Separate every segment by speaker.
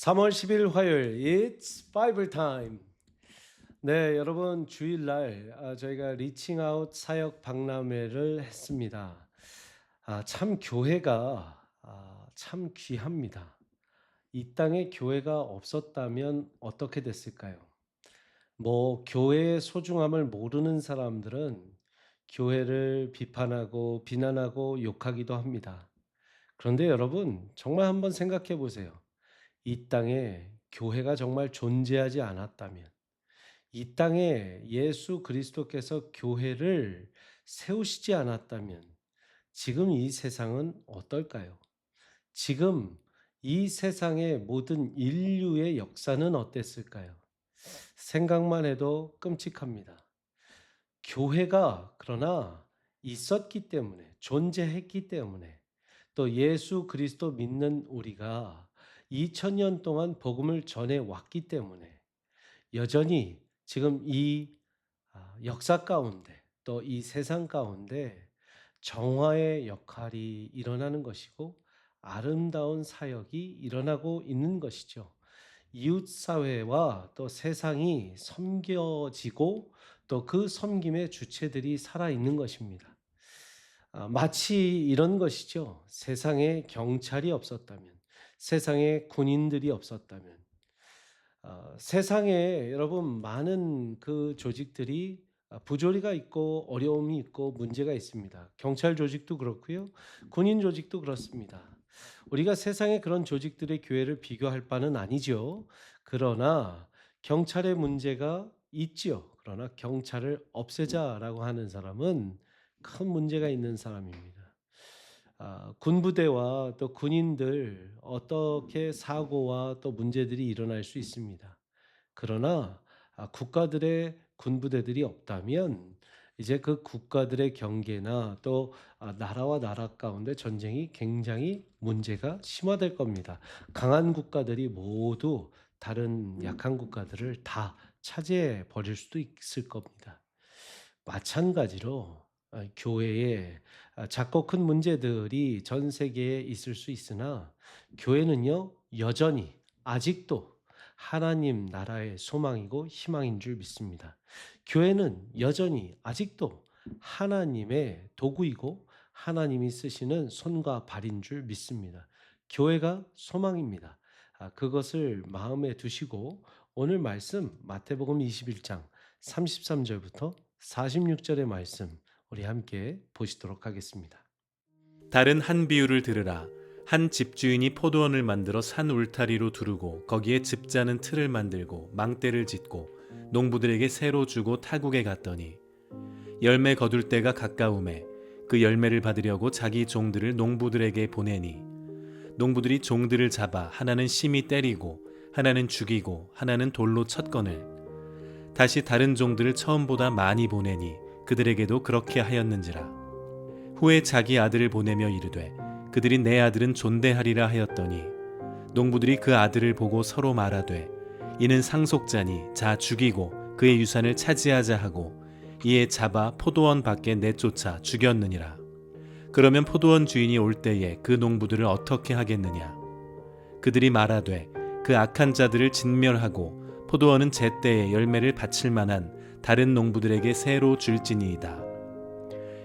Speaker 1: 3월 10일 화요일 It's Bible Time. 네, 여러분 주일날 저희가 리칭 아웃 사역 박람회를 했습니다. 참 교회가 참 귀합니다. 이 땅에 교회가 없었다면 어떻게 됐을까요? 교회의 소중함을 모르는 사람들은 교회를 비판하고 비난하고 욕하기도 합니다. 그런데 여러분 정말 한번 생각해 보세요. 이 땅에 교회가 정말 존재하지 않았다면, 이 땅에 예수 그리스도께서 교회를 세우시지 않았다면, 지금 이 세상은 어떨까요? 지금 이 세상의 모든 인류의 역사는 어땠을까요? 생각만 해도 끔찍합니다. 교회가 그러나 있었기 때문에, 존재했기 때문에, 또 예수 그리스도 믿는 우리가 2000년 동안 복음을 전해 왔기 때문에 여전히 지금 이 역사 가운데, 또 이 세상 가운데 정화의 역할이 일어나는 것이고 아름다운 사역이 일어나고 있는 것이죠. 이웃 사회와 또 세상이 섬겨지고 또 그 섬김의 주체들이 살아 있는 것입니다. 마치 이런 것이죠. 세상에 경찰이 없었다면, 세상에 군인들이 없었다면, 세상에 여러분 많은 그 조직들이 부조리가 있고 어려움이 있고 문제가 있습니다. 경찰 조직도 그렇고요. 군인 조직도 그렇습니다. 우리가 세상의 그런 조직들의 교회를 비교할 바는 아니죠. 그러나 경찰의 문제가 있지요. 그러나 경찰을 없애자라고 하는 사람은 큰 문제가 있는 사람입니다. 군부대와 또 군인들 어떻게 사고와 또 문제들이 일어날 수 있습니다. 그러나 국가들의 군부대들이 없다면 이제 그 국가들의 경계나 또 나라와 나라 가운데 전쟁이 굉장히 문제가 심화될 겁니다. 강한 국가들이 모두 다른 약한 국가들을 다 차지해 버릴 수도 있을 겁니다. 마찬가지로 교회에 작고 큰 문제들이 전 세계에 있을 수 있으나 교회는요 여전히 아직도 하나님 나라의 소망이고 희망인 줄 믿습니다. 교회는 여전히 아직도 하나님의 도구이고 하나님이 쓰시는 손과 발인 줄 믿습니다. 교회가 소망입니다. 그것을 마음에 두시고 오늘 말씀 마태복음 21장 33절부터 46절의 말씀 우리 함께 보시도록 하겠습니다.
Speaker 2: 다른 한 비유를 들으라. 한 집주인이 포도원을 만들어 산 울타리로 두르고 거기에 즙 짜는 틀을 만들고 망대를 짓고 농부들에게 새로 주고 타국에 갔더니 열매 거둘 때가 가까우매 그 열매를 받으려고 자기 종들을 농부들에게 보내니 농부들이 종들을 잡아 하나는 심히 때리고 하나는 죽이고 하나는 돌로 쳤거늘 다시 다른 종들을 처음보다 많이 보내니 그들에게도 그렇게 하였는지라. 후에 자기 아들을 보내며 이르되 그들이 내 아들은 존대하리라 하였더니 농부들이 그 아들을 보고 서로 말하되 이는 상속자니 자 죽이고 그의 유산을 차지하자 하고 이에 잡아 포도원 밖에 내쫓아 죽였느니라. 그러면 포도원 주인이 올 때에 그 농부들을 어떻게 하겠느냐. 그들이 말하되 그 악한 자들을 진멸하고 포도원은 제때에 열매를 바칠 만한 다른 농부들에게 새로 줄지니이다.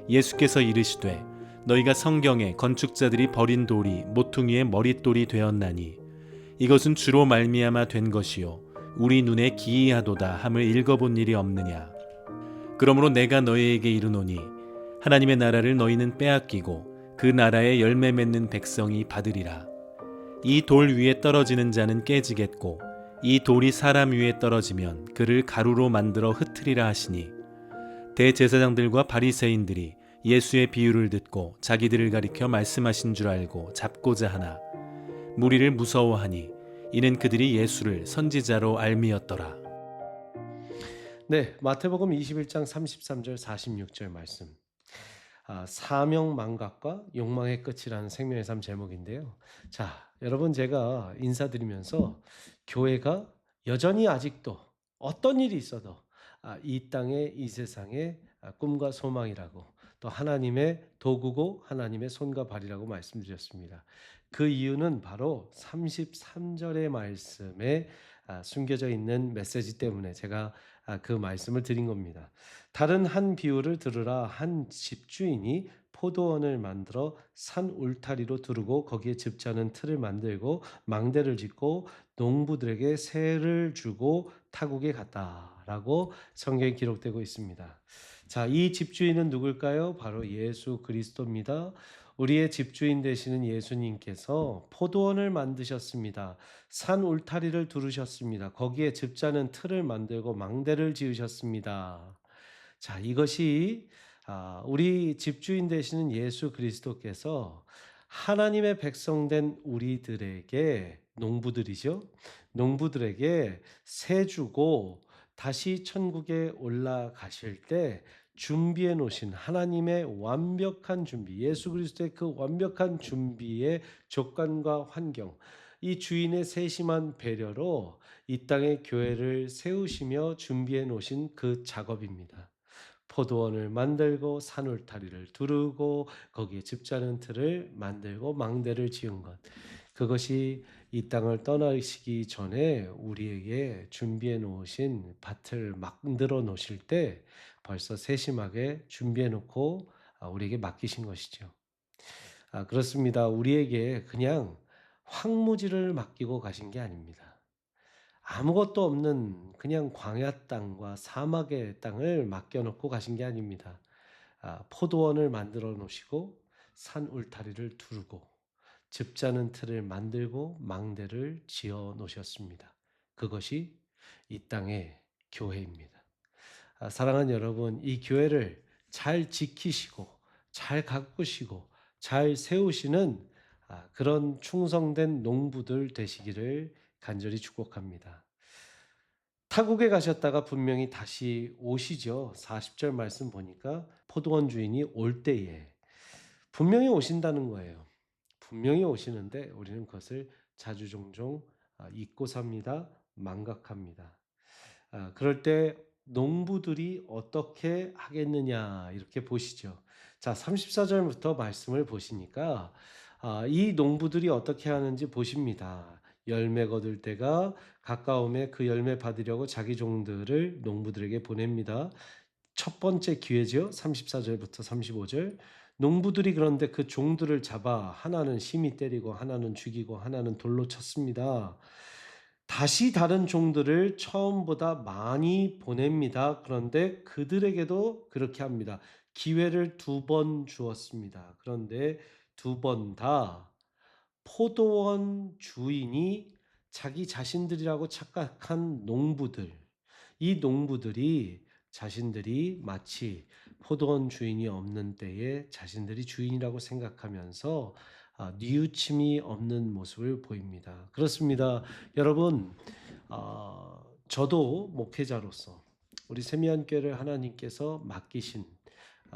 Speaker 2: 예수께서 이르시되 너희가 성경에 건축자들이 버린 돌이 모퉁이의 머릿돌이 되었나니 이것은 주로 말미암아 된 것이요 우리 눈에 기이하도다 함을 읽어본 일이 없느냐. 그러므로 내가 너희에게 이르노니 하나님의 나라를 너희는 빼앗기고 그 나라에 열매 맺는 백성이 받으리라. 이 돌 위에 떨어지는 자는 깨지겠고 이 돌이 사람 위에 떨어지면 그를 가루로 만들어 흩으리라 하시니 대제사장들과 바리새인들이 예수의 비유를 듣고 자기들을 가리켜 말씀하신 줄 알고 잡고자 하나 무리를 무서워하니 이는 그들이 예수를 선지자로 알미었더라.
Speaker 1: 네, 마태복음 21장 33절 46절 말씀. 사명 망각과 욕망의 끝이라는 생명의 삶 제목인데요. 자, 여러분 제가 인사드리면서 교회가 여전히 아직도 어떤 일이 있어도 이 땅에 이 세상에 꿈과 소망이라고 또 하나님의 도구고 하나님의 손과 발이라고 말씀드렸습니다. 그 이유는 바로 33절의 말씀에 숨겨져 있는 메시지 때문에 제가 그 말씀을 드린 겁니다. 다른 한 비유를 들으라. 한 집주인이 포도원을 만들어 산 울타리로 두르고 거기에 즙자는 틀을 만들고 망대를 짓고 농부들에게 세를 주고 타국에 갔다라고 성경에 기록되고 있습니다. 자, 이 집주인은 누굴까요? 바로 예수 그리스도입니다. 우리의 집주인 되시는 예수님께서 포도원을 만드셨습니다. 산 울타리를 두르셨습니다. 거기에 즙자는 틀을 만들고 망대를 지으셨습니다. 자, 이것이 우리 집주인 되시는 예수 그리스도께서 하나님의 백성된 우리들에게 농부들이죠. 농부들에게 세 주고 다시 천국에 올라가실 때 준비해 놓으신 하나님의 완벽한 준비, 예수 그리스도의 그 완벽한 준비의 조건과 환경, 이 주인의 세심한 배려로 이 땅에 교회를 세우시며 준비해 놓으신 그 작업입니다. 포도원을 만들고 산울타리를 두르고 거기에 즙자는 틀을 만들고 망대를 지은 것. 그것이 이 땅을 떠나시기 전에 우리에게 준비해 놓으신 밭을 만들어 놓으실 때 벌써 세심하게 준비해 놓고 우리에게 맡기신 것이죠. 그렇습니다. 우리에게 그냥 황무지를 맡기고 가신 게 아닙니다. 아무것도 없는 그냥 광야 땅과 사막의 땅을 맡겨놓고 가신 게 아닙니다. 포도원을 만들어 놓으시고 산 울타리를 두르고 즙자는 틀을 만들고 망대를 지어 놓으셨습니다. 그것이 이 땅의 교회입니다. 사랑하는 여러분, 이 교회를 잘 지키시고 잘 가꾸시고 잘 세우시는 그런 충성된 농부들 되시기를 간절히 축복합니다. 타국에 가셨다가 분명히 다시 오시죠. 40절 말씀 보니까 포도원 주인이 올 때에 분명히 오신다는 거예요. 분명히 오시는데 우리는 그것을 자주종종 잊고 삽니다. 망각합니다. 그럴 때 농부들이 어떻게 하겠느냐 이렇게 보시죠. 자, 34절부터 말씀을 보시니까 이 농부들이 어떻게 하는지 보십니다. 열매 거둘 때가 가까움에 그 열매 받으려고 자기 종들을 농부들에게 보냅니다. 첫 번째 기회죠. 34절부터 35절. 농부들이 그런데 그 종들을 잡아 하나는 심히 때리고 하나는 죽이고 하나는 돌로 쳤습니다. 다시 다른 종들을 처음보다 많이 보냅니다. 그런데 그들에게도 그렇게 합니다. 기회를 2번 주었습니다. 그런데 2번 다 포도원 주인이 자기 자신들이라고 착각한 농부들, 이 농부들이 자신들이 마치 포도원 주인이 없는 때에 자신들이 주인이라고 생각하면서 뉘우침이 없는 모습을 보입니다. 그렇습니다. 여러분, 저도 목회자로서 우리 세미안교회를 하나님께서 맡기신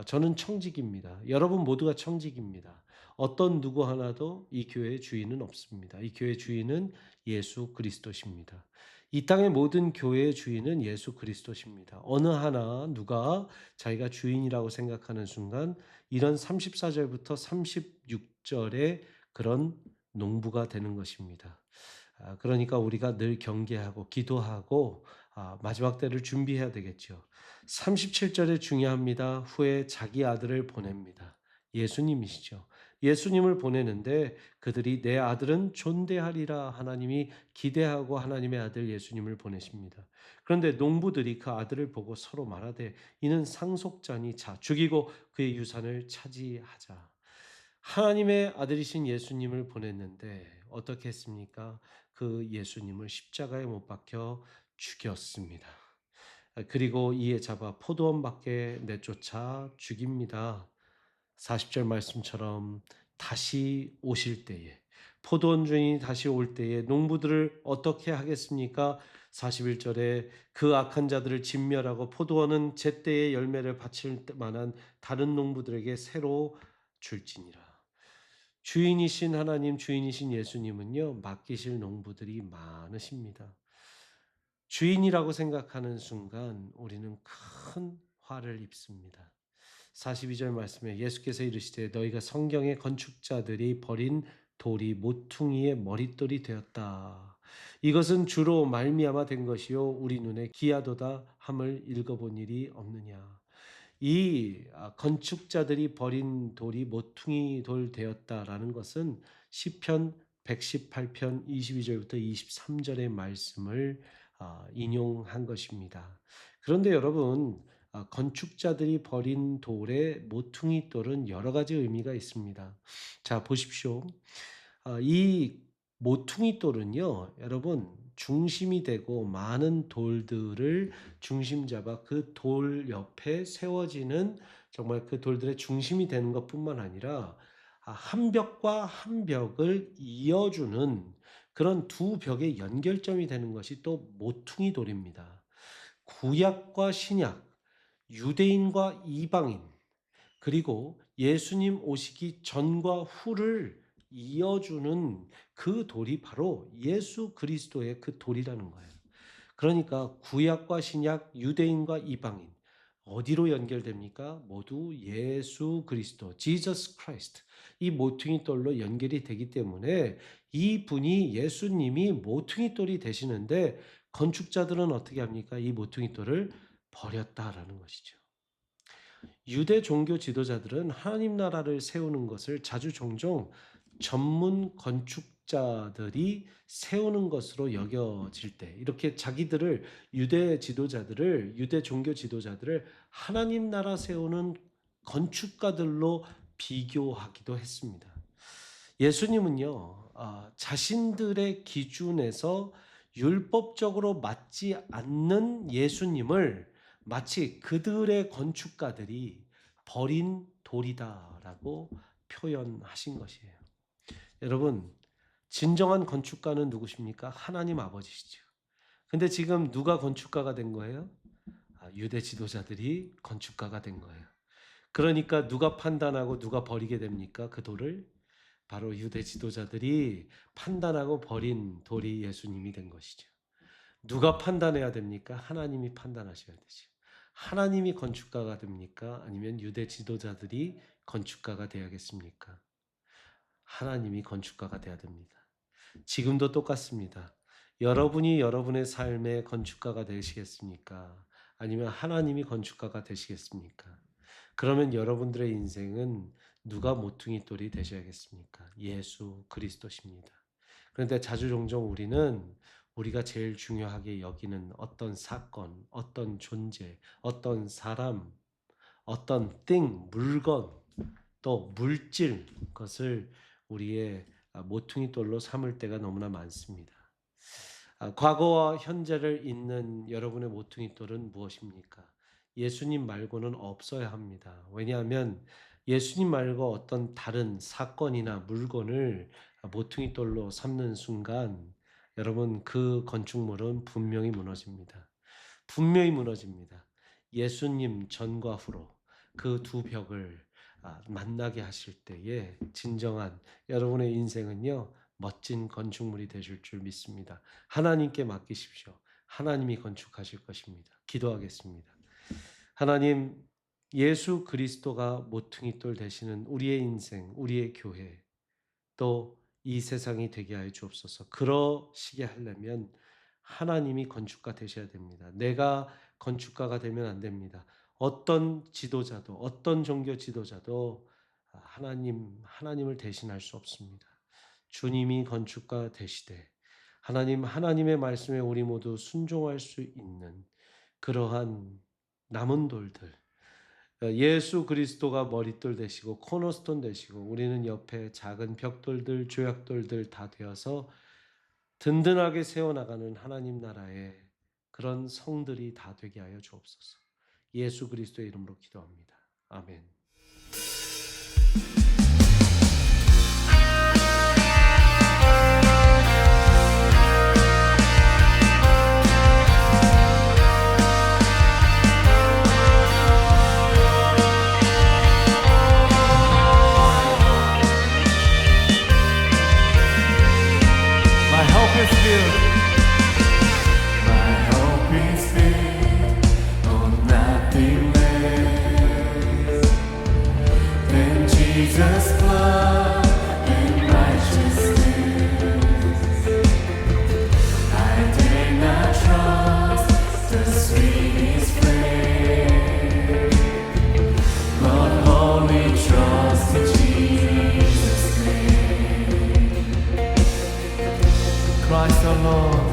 Speaker 1: 저는 청직입니다. 여러분 모두가 청직입니다. 어떤 누구 하나도 이 교회의 주인은 없습니다. 이 교회의 주인은 예수 그리스도십니다. 이 땅의 모든 교회의 주인은 예수 그리스도십니다. 어느 하나 누가 자기가 주인이라고 생각하는 순간 이런 34절부터 36절의 그런 농부가 되는 것입니다. 그러니까 우리가 늘 경계하고 기도하고 마지막 때를 준비해야 되겠죠. 37절에 중요합니다. 후에 자기 아들을 보냅니다. 예수님이시죠. 예수님을 보내는데 그들이 내 아들은 존대하리라 하나님이 기대하고 하나님의 아들 예수님을 보내십니다. 그런데 농부들이 그 아들을 보고 서로 말하되 이는 상속자니 자 죽이고 그의 유산을 차지하자. 하나님의 아들이신 예수님을 보냈는데 어떻게 했습니까? 그 예수님을 십자가에 못 박혀 죽였습니다. 그리고 이에 잡아 포도원 밖에 내쫓아 죽입니다. 40절 말씀처럼 다시 오실 때에 포도원 주인이 다시 올 때에 농부들을 어떻게 하겠습니까? 41절에 그 악한 자들을 진멸하고 포도원은 제때의 열매를 바칠 만한 다른 농부들에게 새로 줄지니라. 주인이신 하나님, 주인이신 예수님은요, 맡기실 농부들이 많으십니다. 주인이라고 생각하는 순간 우리는 큰 화를 입습니다. 42절 말씀에 예수께서 이르시되 너희가 성경의 건축자들이 버린 돌이 모퉁이의 머릿돌이 되었다. 이것은 주로 말미암아 된 것이요 우리 눈에 기하도다 함을 읽어본 일이 없느냐. 이 건축자들이 버린 돌이 모퉁이 돌 되었다라는 것은 시편 118편 22절부터 23절의 말씀을 인용한 것입니다. 그런데 여러분, 건축자들이 버린 돌의 모퉁이 돌은 여러 가지 의미가 있습니다. 자, 보십시오. 이 모퉁이 돌은요, 여러분, 중심이 되고 많은 돌들을 중심 잡아 그 돌 옆에 세워지는 정말 그 돌들의 중심이 되는 것뿐만 아니라 한 벽과 한 벽을 이어주는 그런 두 벽의 연결점이 되는 것이 또 모퉁이 돌입니다. 구약과 신약, 유대인과 이방인, 그리고 예수님 오시기 전과 후를 이어주는 그 돌이 바로 예수 그리스도의 그 돌이라는 거예요. 그러니까 구약과 신약, 유대인과 이방인 어디로 연결됩니까? 모두 예수 그리스도, Jesus Christ, 이 모퉁이 돌로 연결이 되기 때문에 이 분이 예수님이 모퉁이 돌이 되시는데 건축자들은 어떻게 합니까? 이 모퉁이 돌을 버렸다라는 것이죠. 유대 종교 지도자들은 하나님 나라를 세우는 것을 자주 종종 전문 건축자들이 세우는 것으로 여겨질 때 이렇게 자기들을 유대 종교 지도자들을 하나님 나라 세우는 건축가들로 비교하기도 했습니다. 예수님은요, 자신들의 기준에서 율법적으로 맞지 않는 예수님을 마치 그들의 건축가들이 버린 돌이다라고 표현하신 것이에요. 여러분, 진정한 건축가는 누구십니까? 하나님 아버지시죠. 근데 지금 누가 건축가가 된 거예요? 유대 지도자들이 건축가가 된 거예요. 그러니까 누가 판단하고 누가 버리게 됩니까? 그 돌을? 바로 유대 지도자들이 판단하고 버린 돌이 예수님이 된 것이죠. 누가 판단해야 됩니까? 하나님이 판단하셔야 되죠. 하나님이 건축가가 됩니까? 아니면 유대 지도자들이 건축가가 되야겠습니까? 하나님이 건축가가 되어야 됩니다. 지금도 똑같습니다. 여러분이 여러분의 삶의 건축가가 되시겠습니까? 아니면 하나님이 건축가가 되시겠습니까? 그러면 여러분들의 인생은 누가 모퉁이 돌이 되셔야겠습니까? 예수 그리스도십니다. 그런데 자주 종종 우리가 제일 중요하게 여기는 어떤 사건, 어떤 존재, 어떤 사람, 어떤 물건, 또 물질, 것을 우리의 모퉁이 돌로 삼을 때가 너무나 많습니다. 과거와 현재를 잇는 여러분의 모퉁이 돌은 무엇입니까? 예수님 말고는 없어야 합니다. 왜냐하면 예수님 말고 어떤 다른 사건이나 물건을 모퉁이 돌로 삼는 순간 여러분 그 건축물은 분명히 무너집니다. 분명히 무너집니다. 예수님 전과 후로 그 두 벽을 만나게 하실 때에 진정한 여러분의 인생은요 멋진 건축물이 되실 줄 믿습니다. 하나님께 맡기십시오. 하나님이 건축하실 것입니다. 기도하겠습니다. 하나님, 예수 그리스도가 모퉁이 돌 되시는 우리의 인생, 우리의 교회, 또 이 세상이 되게 하여 주옵소서. 그러시게 하려면 하나님이 건축가 되셔야 됩니다. 내가 건축가가 되면 안 됩니다. 어떤 지도자도, 어떤 종교 지도자도 하나님을 대신할 수 없습니다. 주님이 건축가 되시되 하나님의 말씀에 우리 모두 순종할 수 있는 그러한 남은 돌들, 예수 그리스도가 머릿돌 되시고 코너스톤 되시고 우리는 옆에 작은 벽돌들, 조약돌들 다 되어서 든든하게 세워나가는 하나님 나라의 그런 성들이 다 되게 하여 주옵소서. 예수 그리스도의 이름으로 기도합니다. 아멘.
Speaker 3: My help is built. My help is built on nothing less Christ the Lord.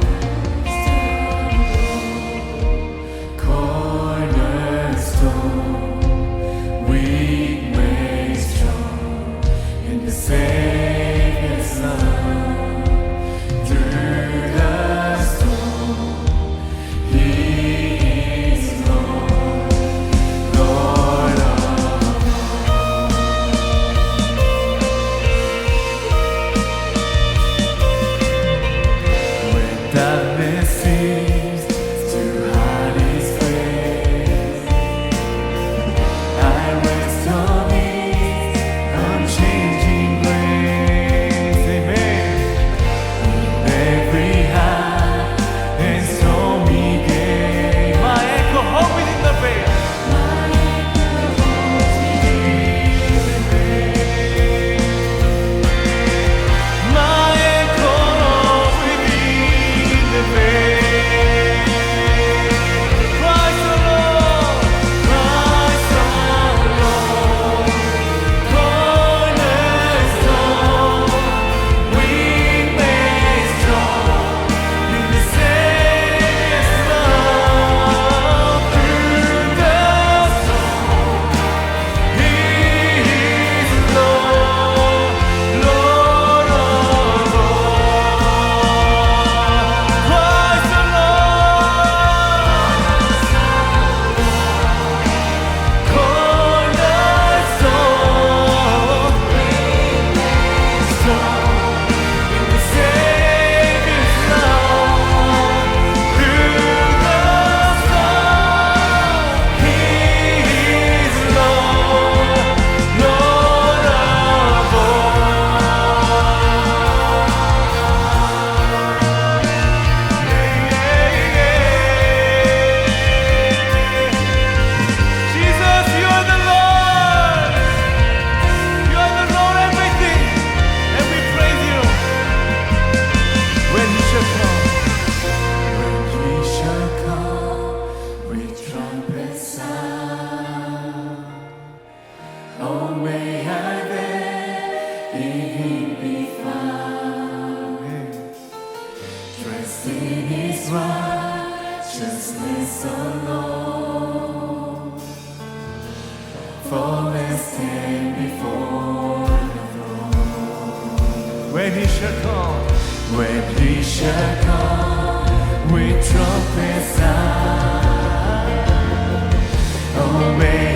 Speaker 3: Cornerstone, weak made strong in the Savior's love. Through the storm, He is Lord, Lord of all. When darkness seems to hide His face, I rest on His unchanging grace. Amen. In every high and stormy gale, my anchor hope is in the faith. My anchor hope is in the faith. Christ the Lord, Christ the Lord, cornerstone, weak made strong in the Savior's love. Through the storm, He is Lord, Lord of all. Christ the Lord, cornerstone, strong in the Savior's love. Through the storm, He is Lord, Lord of Jesus, you are the Lord. You are the Lord everything, and we praise you. When He shall come with trumpet sound, oh may I there in Him be found, dressed in His righteousness alone, faultless stand before the throne. When He shall come, when He shall come with trumpet sound, oh may